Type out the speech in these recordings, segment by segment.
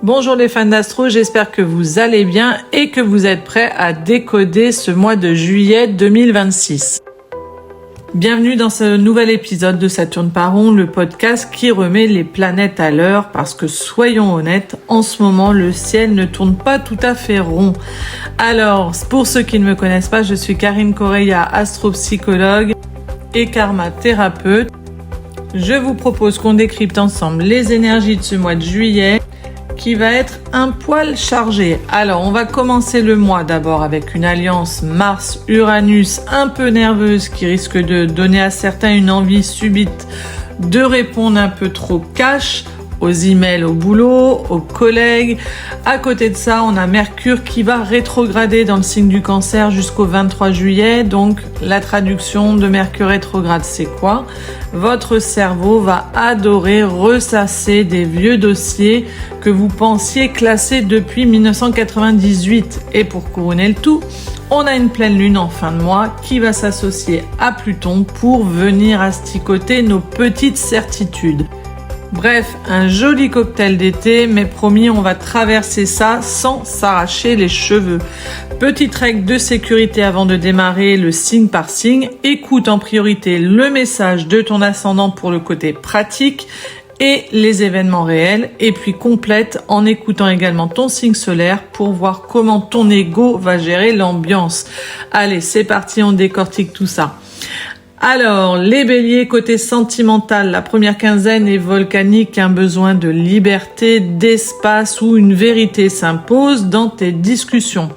Bonjour les fans d'astro, j'espère que vous allez bien et que vous êtes prêts à décoder ce mois de juillet 2026. Bienvenue dans ce nouvel épisode de Saturne par rond, le podcast qui remet les planètes à l'heure parce que soyons honnêtes, en ce moment le ciel ne tourne pas tout à fait rond. Alors, pour ceux qui ne me connaissent pas, je suis Karine Correia, astropsychologue et karma thérapeute. Je vous propose qu'on décrypte ensemble les énergies de ce mois de juillet qui va être un poil chargé. Alors, on va commencer le mois d'abord avec une alliance Mars-Uranus un peu nerveuse qui risque de donner à certains une envie subite de répondre un peu trop cash aux emails au boulot, aux collègues. À côté de ça, on a Mercure qui va rétrograder dans le signe du Cancer jusqu'au 23 juillet. Donc, la traduction de Mercure rétrograde, c'est quoi ? Votre cerveau va adorer ressasser des vieux dossiers que vous pensiez classés depuis 1998. Et pour couronner le tout, on a une pleine lune en fin de mois qui va s'associer à Pluton pour venir asticoter nos petites certitudes. Bref, un joli cocktail d'été, mais promis, on va traverser ça sans s'arracher les cheveux. Petite règle de sécurité avant de démarrer le signe par signe. Écoute en priorité le message de ton ascendant pour le côté pratique et les événements réels. Et puis complète en écoutant également ton signe solaire pour voir comment ton ego va gérer l'ambiance. Allez, c'est parti, on décortique tout ça. Alors, les béliers, côté sentimental, la première quinzaine est volcanique, un besoin de liberté, d'espace où une vérité s'impose dans tes discussions.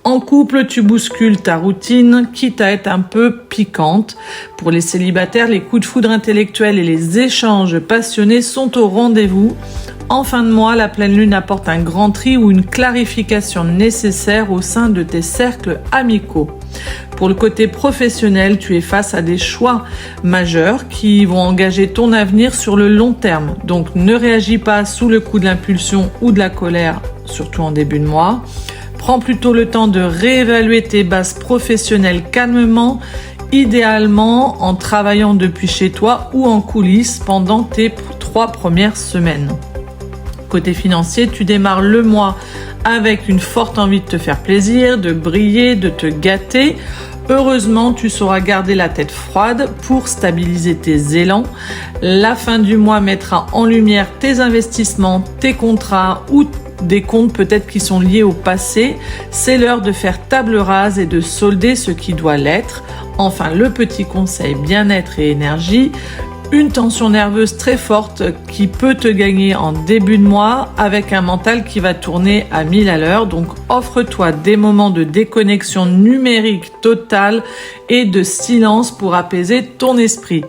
En couple, tu bouscules ta routine, quitte à être un peu piquante. Pour les célibataires, les coups de foudre intellectuels et les échanges passionnés sont au rendez-vous. En fin de mois, la pleine lune apporte un grand tri ou une clarification nécessaire au sein de tes cercles amicaux. Pour le côté professionnel, tu es face à des choix majeurs qui vont engager ton avenir sur le long terme. Donc ne réagis pas sous le coup de l'impulsion ou de la colère, surtout en début de mois. Prends plutôt le temps de réévaluer tes bases professionnelles calmement, idéalement en travaillant depuis chez toi ou en coulisses pendant tes 3 premières semaines. Côté financier, tu démarres le mois avec une forte envie de te faire plaisir, de briller, de te gâter. Heureusement, tu sauras garder la tête froide pour stabiliser tes élans. La fin du mois mettra en lumière tes investissements, tes contrats ou des comptes peut-être qui sont liés au passé. C'est l'heure de faire table rase et de solder ce qui doit l'être. Enfin, le petit conseil bien-être et énergie. Une tension nerveuse très forte qui peut te gagner en début de mois avec un mental qui va tourner à 1000 à l'heure. Donc offre-toi des moments de déconnexion numérique totale et de silence pour apaiser ton esprit.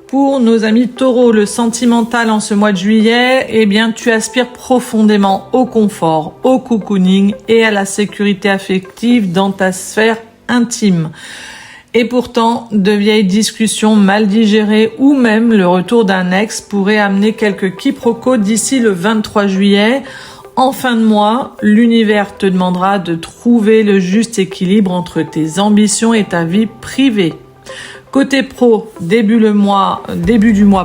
Pour nos amis taureaux, le sentimental en ce mois de juillet, tu aspires profondément au confort, au cocooning et à la sécurité affective dans ta sphère intime. Et pourtant, de vieilles discussions mal digérées ou même le retour d'un ex pourrait amener quelques quiproquos d'ici le 23 juillet. En fin de mois, l'univers te demandera de trouver le juste équilibre entre tes ambitions et ta vie privée. Côté pro, début du mois,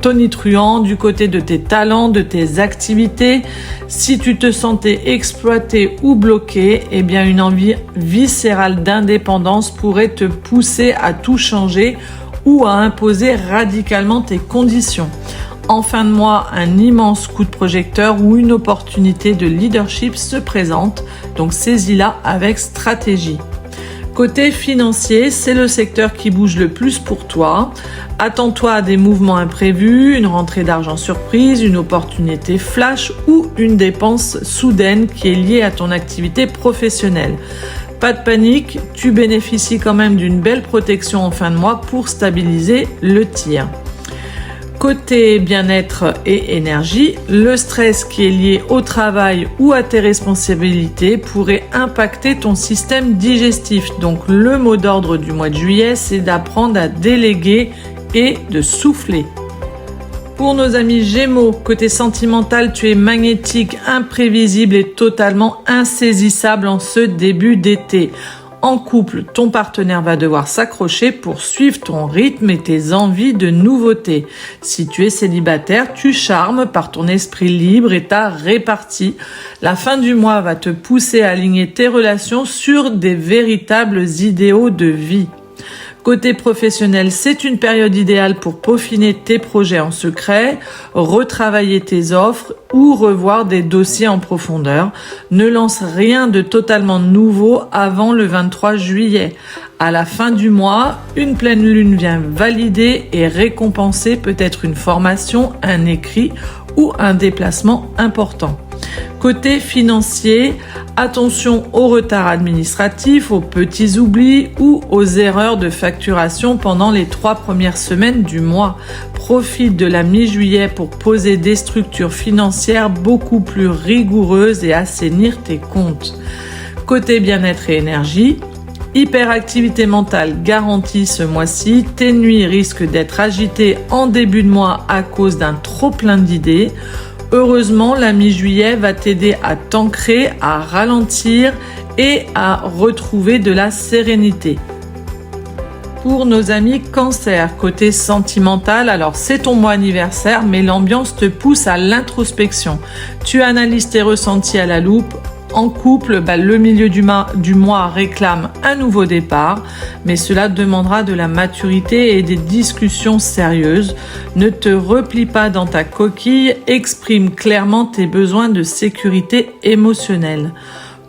tonitruant du côté de tes talents, de tes activités. Si tu te sentais exploité ou bloqué, une envie viscérale d'indépendance pourrait te pousser à tout changer ou à imposer radicalement tes conditions. En fin de mois, un immense coup de projecteur ou une opportunité de leadership se présente, donc saisis-la avec stratégie. Côté financier, c'est le secteur qui bouge le plus pour toi. Attends-toi à des mouvements imprévus, une rentrée d'argent surprise, une opportunité flash ou une dépense soudaine qui est liée à ton activité professionnelle. Pas de panique, tu bénéficies quand même d'une belle protection en fin de mois pour stabiliser le tir. Côté bien-être et énergie, le stress qui est lié au travail ou à tes responsabilités pourrait impacter ton système digestif. Donc le mot d'ordre du mois de juillet, c'est d'apprendre à déléguer et de souffler. Pour nos amis Gémeaux, côté sentimental, tu es magnétique, imprévisible et totalement insaisissable en ce début d'été. En couple, ton partenaire va devoir s'accrocher pour suivre ton rythme et tes envies de nouveauté. Si tu es célibataire, tu charmes par ton esprit libre et ta répartie. La fin du mois va te pousser à aligner tes relations sur des véritables idéaux de vie. Côté professionnel, c'est une période idéale pour peaufiner tes projets en secret, retravailler tes offres ou revoir des dossiers en profondeur. Ne lance rien de totalement nouveau avant le 23 juillet. À la fin du mois, une pleine lune vient valider et récompenser peut-être une formation, un écrit ou un déplacement important. Côté financier, attention aux retards administratifs, aux petits oublis ou aux erreurs de facturation pendant les 3 premières semaines du mois. Profite de la mi-juillet pour poser des structures financières beaucoup plus rigoureuses et assainir tes comptes. Côté bien-être et énergie, hyperactivité mentale garantie ce mois-ci, tes nuits risquent d'être agitées en début de mois à cause d'un trop plein d'idées. Heureusement, la mi-juillet va t'aider à t'ancrer, à ralentir et à retrouver de la sérénité. Pour nos amis Cancer, côté sentimental, alors c'est ton mois anniversaire, mais l'ambiance te pousse à l'introspection. Tu analyses tes ressentis à la loupe. En couple, le milieu du mois réclame un nouveau départ, mais cela demandera de la maturité et des discussions sérieuses. Ne te replie pas dans ta coquille, exprime clairement tes besoins de sécurité émotionnelle.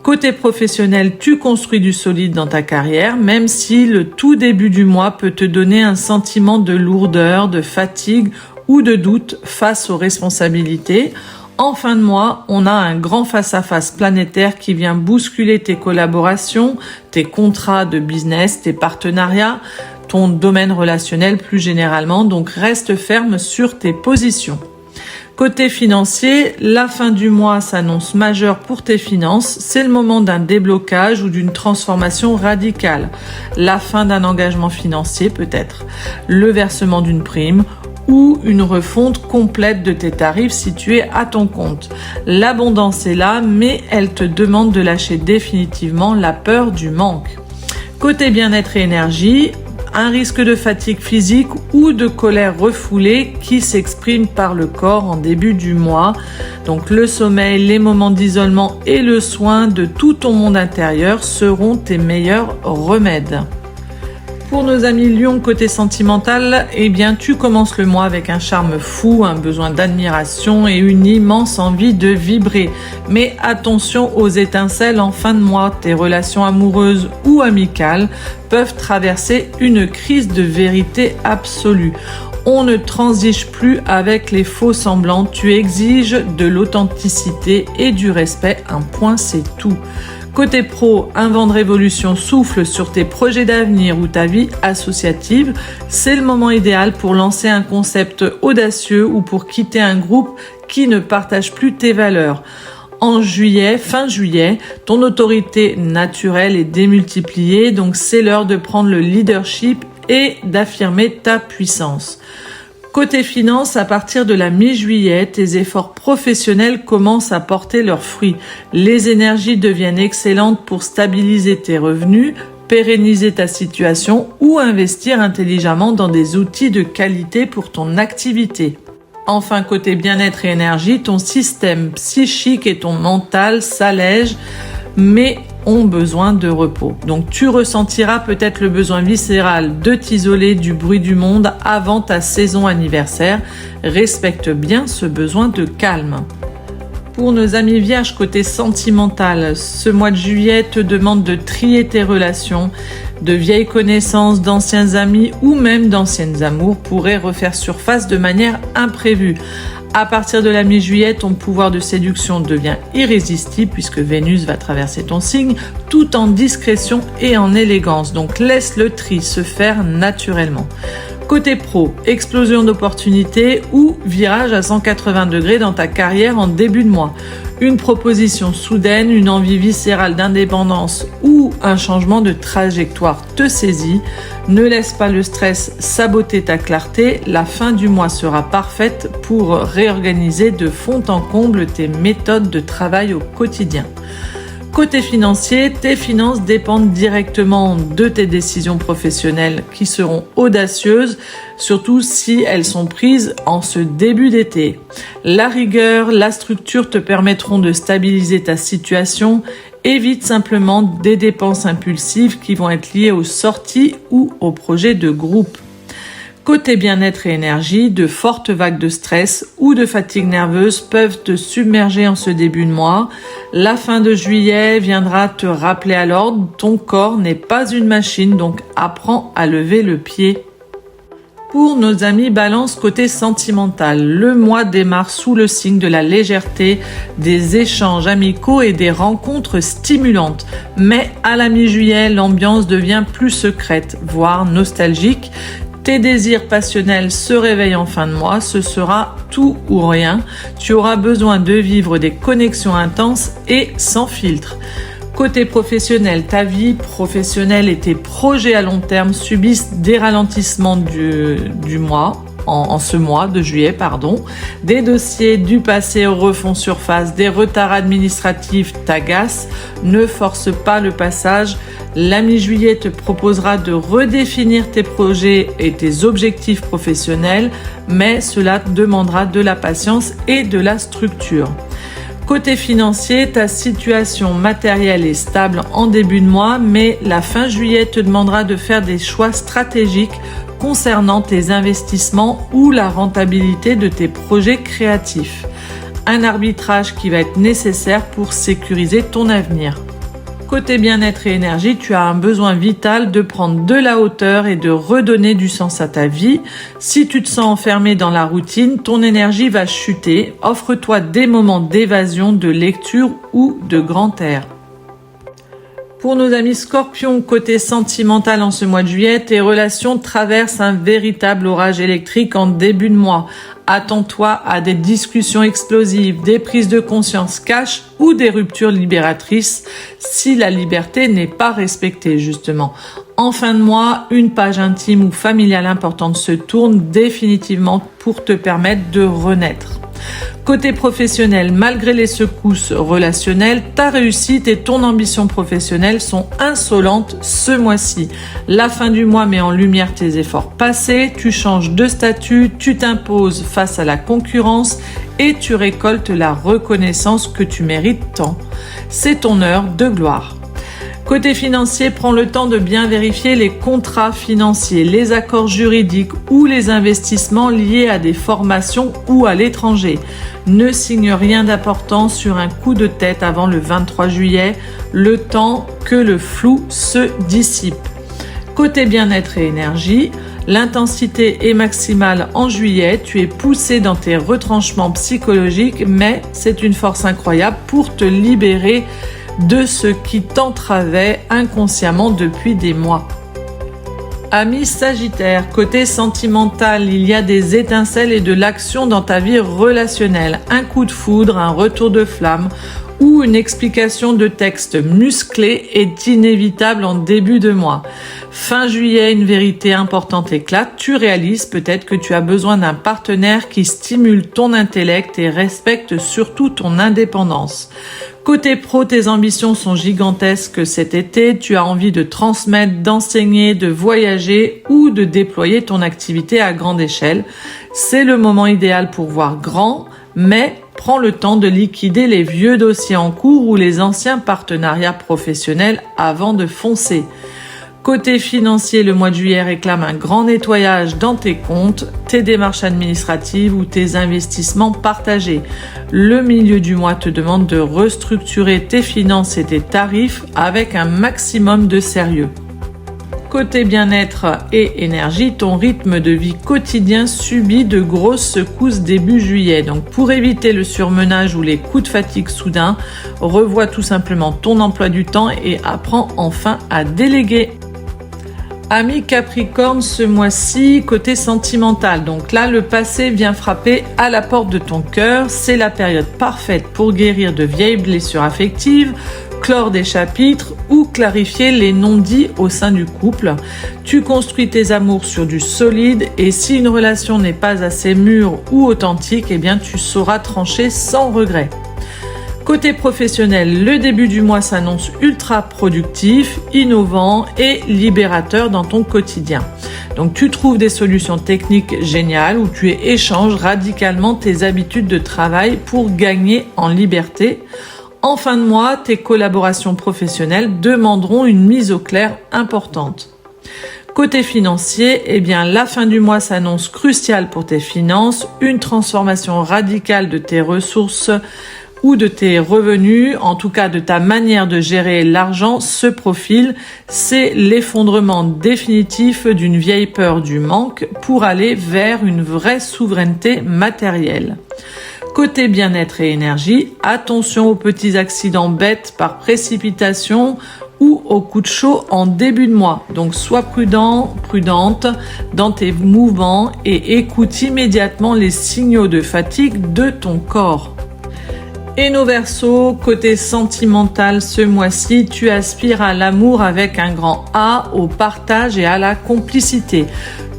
Côté professionnel, tu construis du solide dans ta carrière, même si le tout début du mois peut te donner un sentiment de lourdeur, de fatigue ou de doute face aux responsabilités. En fin de mois, on a un grand face-à-face planétaire qui vient bousculer tes collaborations, tes contrats de business, tes partenariats, ton domaine relationnel plus généralement, donc reste ferme sur tes positions. Côté financier, la fin du mois s'annonce majeure pour tes finances. C'est le moment d'un déblocage ou d'une transformation radicale. La fin d'un engagement financier peut-être, le versement d'une prime ou une refonte complète de tes tarifs si tu es à ton compte. L'abondance est là, mais elle te demande de lâcher définitivement la peur du manque. Côté bien-être et énergie, un risque de fatigue physique ou de colère refoulée qui s'exprime par le corps en début du mois. Donc le sommeil, les moments d'isolement et le soin de tout ton monde intérieur seront tes meilleurs remèdes. Pour nos amis Lion côté sentimental, tu commences le mois avec un charme fou, un besoin d'admiration et une immense envie de vibrer. Mais attention aux étincelles en fin de mois, tes relations amoureuses ou amicales peuvent traverser une crise de vérité absolue. On ne transige plus avec les faux semblants, tu exiges de l'authenticité et du respect, un point c'est tout. Côté pro, un vent de révolution souffle sur tes projets d'avenir ou ta vie associative. C'est le moment idéal pour lancer un concept audacieux ou pour quitter un groupe qui ne partage plus tes valeurs. En juillet, fin juillet, ton autorité naturelle est démultipliée, donc c'est l'heure de prendre le leadership et d'affirmer ta puissance. Côté finances, à partir de la mi-juillet, tes efforts professionnels commencent à porter leurs fruits. Les énergies deviennent excellentes pour stabiliser tes revenus, pérenniser ta situation ou investir intelligemment dans des outils de qualité pour ton activité. Enfin, côté bien-être et énergie, ton système psychique et ton mental s'allègent, mais ont besoin de repos. Donc tu ressentiras peut-être le besoin viscéral de t'isoler du bruit du monde avant ta saison anniversaire. Respecte bien ce besoin de calme. Pour nos amis vierges côté sentimental, ce mois de juillet te demande de trier tes relations. De vieilles connaissances, d'anciens amis ou même d'anciennes amours pourraient refaire surface de manière imprévue. À partir de la mi-juillet, ton pouvoir de séduction devient irrésistible puisque Vénus va traverser ton signe tout en discrétion et en élégance. Donc laisse le tri se faire naturellement. Côté pro, explosion d'opportunités ou virage à 180 degrés dans ta carrière en début de mois. Une proposition soudaine, une envie viscérale d'indépendance ou un changement de trajectoire te saisit. Ne laisse pas le stress saboter ta clarté. La fin du mois sera parfaite pour réorganiser de fond en comble tes méthodes de travail au quotidien. Côté financier, tes finances dépendent directement de tes décisions professionnelles qui seront audacieuses, surtout si elles sont prises en ce début d'été. La rigueur, la structure te permettront de stabiliser ta situation. Évite simplement des dépenses impulsives qui vont être liées aux sorties ou aux projets de groupe. Côté bien-être et énergie, de fortes vagues de stress ou de fatigue nerveuse peuvent te submerger en ce début de mois. La fin de juillet viendra te rappeler à l'ordre, ton corps n'est pas une machine, donc apprends à lever le pied. Pour nos amis Balance côté sentimental, le mois démarre sous le signe de la légèreté, des échanges amicaux et des rencontres stimulantes. Mais à la mi-juillet, l'ambiance devient plus secrète, voire nostalgique. Tes désirs passionnels se réveillent en fin de mois, ce sera tout ou rien. Tu auras besoin de vivre des connexions intenses et sans filtre. Côté professionnel, ta vie professionnelle et tes projets à long terme subissent des ralentissements du mois, en ce mois de juillet, Des dossiers du passé refont surface, des retards administratifs t'agacent. Ne force pas le passage. La mi-juillet te proposera de redéfinir tes projets et tes objectifs professionnels, mais cela te demandera de la patience et de la structure. Côté financier, ta situation matérielle est stable en début de mois, mais la fin juillet te demandera de faire des choix stratégiques concernant tes investissements ou la rentabilité de tes projets créatifs. Un arbitrage qui va être nécessaire pour sécuriser ton avenir. Côté bien-être et énergie, tu as un besoin vital de prendre de la hauteur et de redonner du sens à ta vie. Si tu te sens enfermé dans la routine, ton énergie va chuter. Offre-toi des moments d'évasion, de lecture ou de grand air. Pour nos amis Scorpions, côté sentimental en ce mois de juillet, tes relations traversent un véritable orage électrique en début de mois. Attends-toi à des discussions explosives, des prises de conscience cash ou des ruptures libératrices si la liberté n'est pas respectée justement. En fin de mois, une page intime ou familiale importante se tourne définitivement pour te permettre de renaître. Côté professionnel, malgré les secousses relationnelles, ta réussite et ton ambition professionnelle sont insolentes ce mois-ci. La fin du mois met en lumière tes efforts passés, tu changes de statut, tu t'imposes face à la concurrence et tu récoltes la reconnaissance que tu mérites tant. C'est ton heure de gloire. Côté financier, prends le temps de bien vérifier les contrats financiers, les accords juridiques ou les investissements liés à des formations ou à l'étranger. Ne signe rien d'important sur un coup de tête avant le 23 juillet, le temps que le flou se dissipe. Côté bien-être et énergie, l'intensité est maximale en juillet, tu es poussé dans tes retranchements psychologiques, mais c'est une force incroyable pour te libérer de ce qui t'entravait inconsciemment depuis des mois. Amis Sagittaire, côté sentimental, il y a des étincelles et de l'action dans ta vie relationnelle. Un coup de foudre, un retour de flamme ou une explication de texte musclé est inévitable en début de mois. Fin juillet, une vérité importante éclate. Tu réalises peut-être que tu as besoin d'un partenaire qui stimule ton intellect et respecte surtout ton indépendance. Côté pro, tes ambitions sont gigantesques cet été. Tu as envie de transmettre, d'enseigner, de voyager ou de déployer ton activité à grande échelle. C'est le moment idéal pour voir grand, mais prends le temps de liquider les vieux dossiers en cours ou les anciens partenariats professionnels avant de foncer. Côté financier, le mois de juillet réclame un grand nettoyage dans tes comptes, tes démarches administratives ou tes investissements partagés. Le milieu du mois te demande de restructurer tes finances et tes tarifs avec un maximum de sérieux. Côté bien-être et énergie, ton rythme de vie quotidien subit de grosses secousses début juillet. Donc pour éviter le surmenage ou les coups de fatigue soudains, revois tout simplement ton emploi du temps et apprends enfin à déléguer. Ami Capricorne, ce mois-ci, côté sentimental. Donc là, le passé vient frapper à la porte de ton cœur. C'est la période parfaite pour guérir de vieilles blessures affectives, clore des chapitres ou clarifier les non-dits au sein du couple. Tu construis tes amours sur du solide et si une relation n'est pas assez mûre ou authentique, eh bien tu sauras trancher sans regret. Côté professionnel, le début du mois s'annonce ultra productif, innovant et libérateur dans ton quotidien. Donc tu trouves des solutions techniques géniales où tu échanges radicalement tes habitudes de travail pour gagner en liberté. En fin de mois, tes collaborations professionnelles demanderont une mise au clair importante. Côté financier, la fin du mois s'annonce cruciale pour tes finances, une transformation radicale de tes ressources ou de tes revenus, en tout cas de ta manière de gérer l'argent, se profile. C'est l'effondrement définitif d'une vieille peur du manque pour aller vers une vraie souveraineté matérielle. Côté bien-être et énergie, attention aux petits accidents bêtes par précipitation ou aux coups de chaud en début de mois. Donc sois prudente dans tes mouvements et écoute immédiatement les signaux de fatigue de ton corps. Et nos Verseaux, côté sentimental ce mois-ci, tu aspires à l'amour avec un grand A, au partage et à la complicité.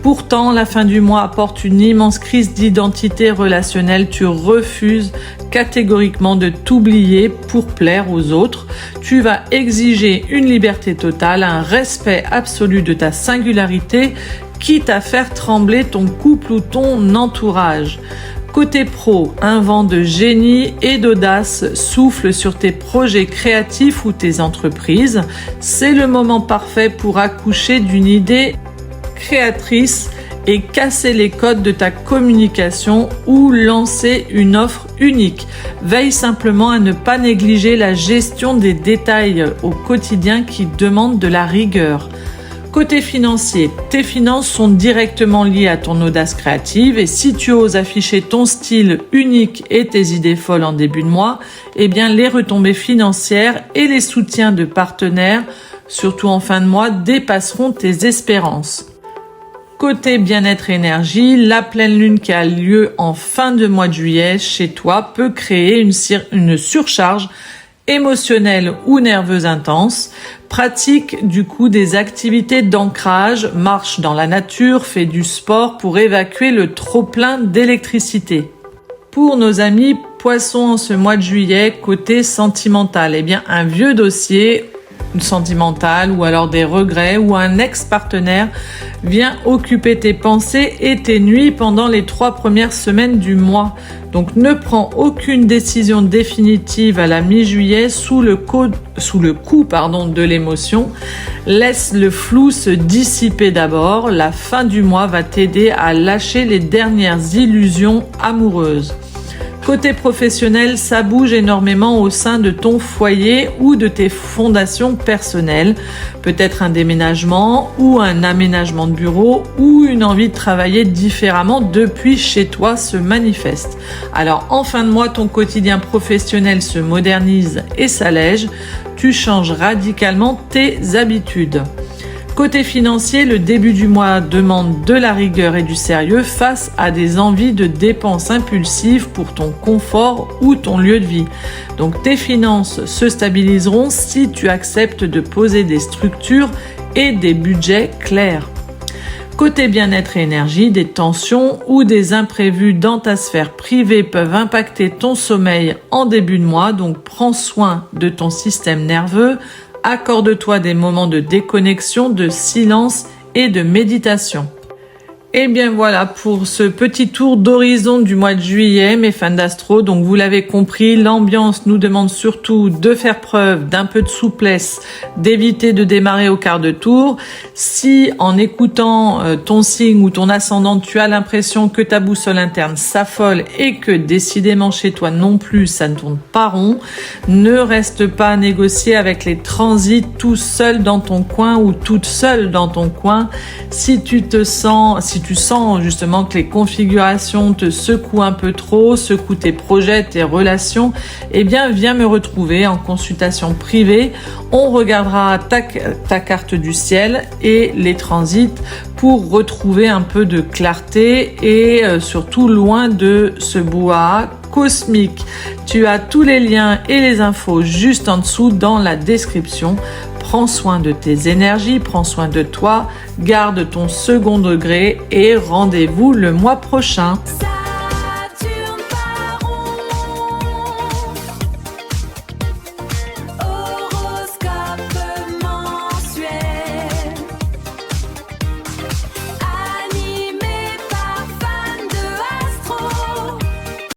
Pourtant, la fin du mois apporte une immense crise d'identité relationnelle. Tu refuses catégoriquement de t'oublier pour plaire aux autres. Tu vas exiger une liberté totale, un respect absolu de ta singularité, quitte à faire trembler ton couple ou ton entourage. Côté pro, un vent de génie et d'audace souffle sur tes projets créatifs ou tes entreprises. C'est le moment parfait pour accoucher d'une idée créatrice et casser les codes de ta communication ou lancer une offre unique. Veille simplement à ne pas négliger la gestion des détails au quotidien qui demandent de la rigueur. Côté financier, tes finances sont directement liées à ton audace créative et si tu oses afficher ton style unique et tes idées folles en début de mois, les retombées financières et les soutiens de partenaires, surtout en fin de mois, dépasseront tes espérances. Côté bien-être et énergie, la pleine lune qui a lieu en fin de mois de juillet chez toi peut créer une surcharge émotionnelle ou nerveuse intense. Pratique du coup des activités d'ancrage, marche dans la nature, fais du sport pour évacuer le trop-plein d'électricité. Pour nos amis Poissons en ce mois de juillet, côté sentimental, un vieux dossier sentimental ou alors des regrets ou un ex-partenaire vient occuper tes pensées et tes nuits pendant les 3 premières semaines du mois. Donc ne prends aucune décision définitive à la mi-juillet sous le coup de l'émotion. Laisse le flou se dissiper d'abord. La fin du mois va t'aider à lâcher les dernières illusions amoureuses. Côté professionnel, ça bouge énormément au sein de ton foyer ou de tes fondations personnelles. Peut-être un déménagement ou un aménagement de bureau ou une envie de travailler différemment depuis chez toi se manifeste. Alors en fin de mois, ton quotidien professionnel se modernise et s'allège. Tu changes radicalement tes habitudes. Côté financier, le début du mois demande de la rigueur et du sérieux face à des envies de dépenses impulsives pour ton confort ou ton lieu de vie. Donc tes finances se stabiliseront si tu acceptes de poser des structures et des budgets clairs. Côté bien-être et énergie, des tensions ou des imprévus dans ta sphère privée peuvent impacter ton sommeil en début de mois, donc prends soin de ton système nerveux. Accorde-toi des moments de déconnexion, de silence et de méditation. Et bien voilà pour ce petit tour d'horizon du mois de juillet, mes fans d'astro. Donc vous l'avez compris, l'ambiance nous demande surtout de faire preuve d'un peu de souplesse, d'éviter de démarrer au quart de tour. Si en écoutant ton signe ou ton ascendant, tu as l'impression que ta boussole interne s'affole et que décidément chez toi non plus, ça ne tourne pas rond, ne reste pas à négocier avec les transits tout seul dans ton coin ou toute seule dans ton coin. Si tu sens justement que les configurations te secouent un peu trop, secouent tes projets, tes relations, viens me retrouver en consultation privée. On regardera ta carte du ciel et les transits pour retrouver un peu de clarté et surtout loin de ce brouhaha cosmique. Tu as tous les liens et les infos juste en dessous dans la description. Prends soin de tes énergies, prends soin de toi, garde ton second degré et rendez-vous le mois prochain.